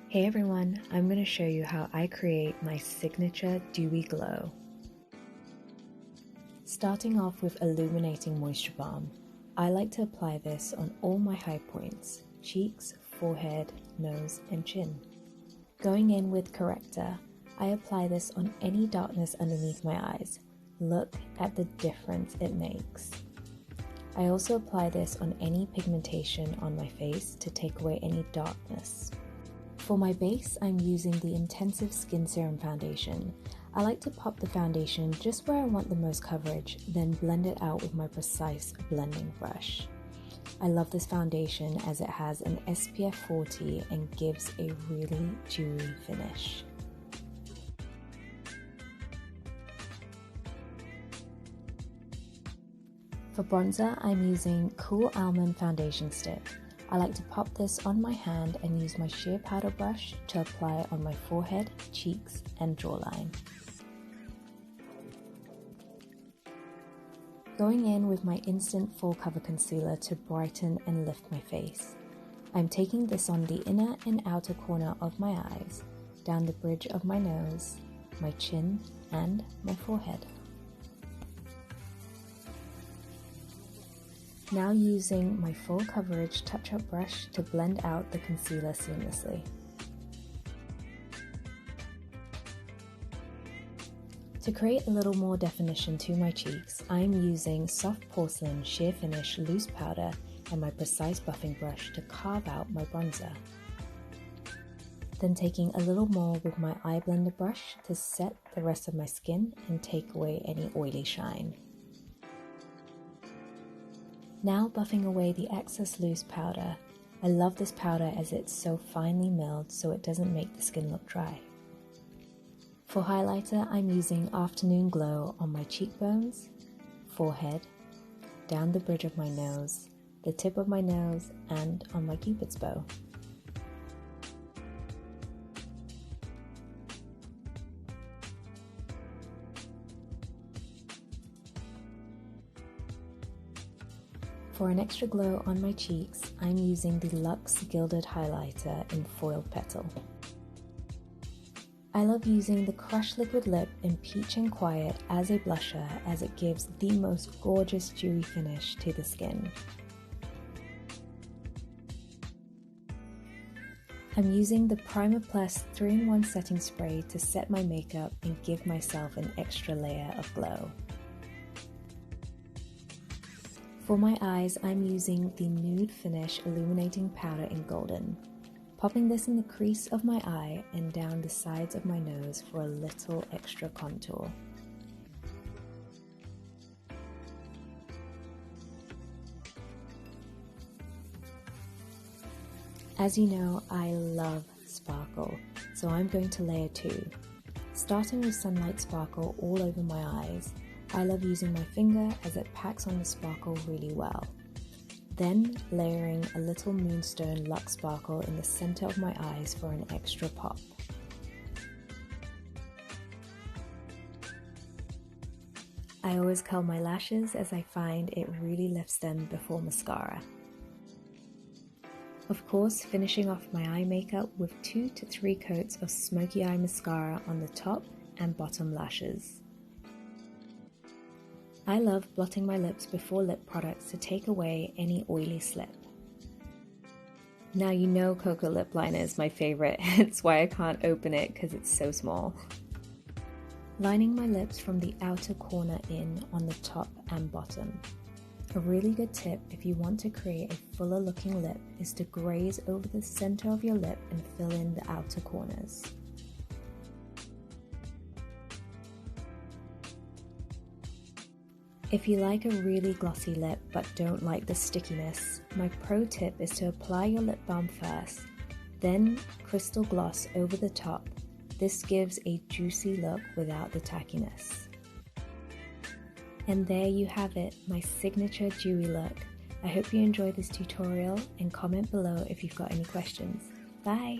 Hey everyone, I'm going to show you how I create my signature dewy glow. Starting off with Illuminating Moisture Balm, I like to apply this on all my high points, cheeks, forehead, nose and chin. Going in with Corrector, I apply this on any darkness underneath my eyes. Look at the difference it makes. I also apply this on any pigmentation on my face to take away any darkness. For my base, I'm using the Intensive Skin Serum Foundation. I like to pop the foundation just where I want the most coverage, then blend it out with my precise blending brush. I love this foundation as it has an SPF 40 and gives a really dewy finish. For bronzer, I'm using Coole Almond Foundation Stick. I like to pop this on my hand and use my sheer powder brush to apply on my forehead, cheeks and jawline. Going in with my Instant Full Cover Concealer to brighten and lift my face. I'm taking this on the inner and outer corner of my eyes, down the bridge of my nose, my chin and my forehead. Now using my full coverage touch-up brush to blend out the concealer seamlessly. To create a little more definition to my cheeks, I'm using Soft Porcelain Sheer Finish Loose Powder and my precise buffing brush to carve out my bronzer. Then taking a little more with my eye blender brush to set the rest of my skin and take away any oily shine. Now buffing away the excess loose powder. I love this powder as it's so finely milled so it doesn't make the skin look dry. For highlighter, I'm using Afternoon Glow on my cheekbones, forehead, down the bridge of my nose, the tip of my nose, and on my cupid's bow. For an extra glow on my cheeks, I'm using the Luxe Gilded Highlighter in Foiled Petal. I love using the Crush Liquid Lip in Peach and Quiet as a blusher as it gives the most gorgeous dewy finish to the skin. I'm using the Primer Plus 3-in-1 setting spray to set my makeup and give myself an extra layer of glow. For my eyes, I'm using the Nude Finish Illuminating Powder in Golden, popping this in the crease of my eye and down the sides of my nose for a little extra contour. As you know, I love sparkle, so I'm going to layer 2. Starting with Sunlight Sparkle all over my eyes, I love using my finger as it packs on the sparkle really well. Then layering a little Moonstone Luxe Sparkle in the center of my eyes for an extra pop. I always curl my lashes as I find it really lifts them before mascara. Of course, finishing off my eye makeup with 2 to 3 coats of Smokey Eye Mascara on the top and bottom lashes. I love blotting my lips before lip products to take away any oily slip. Now you know Cocoa Lip Liner is my favorite, it's why I can't open it because it's so small. Lining my lips from the outer corner in on the top and bottom. A really good tip if you want to create a fuller looking lip is to graze over the center of your lip and fill in the outer corners. If you like a really glossy lip but don't like the stickiness, my pro tip is to apply your lip balm first, then crystal gloss over the top. This gives a juicy look without the tackiness. And there you have it, my signature dewy look. I hope you enjoyed this tutorial and comment below if you've got any questions. Bye!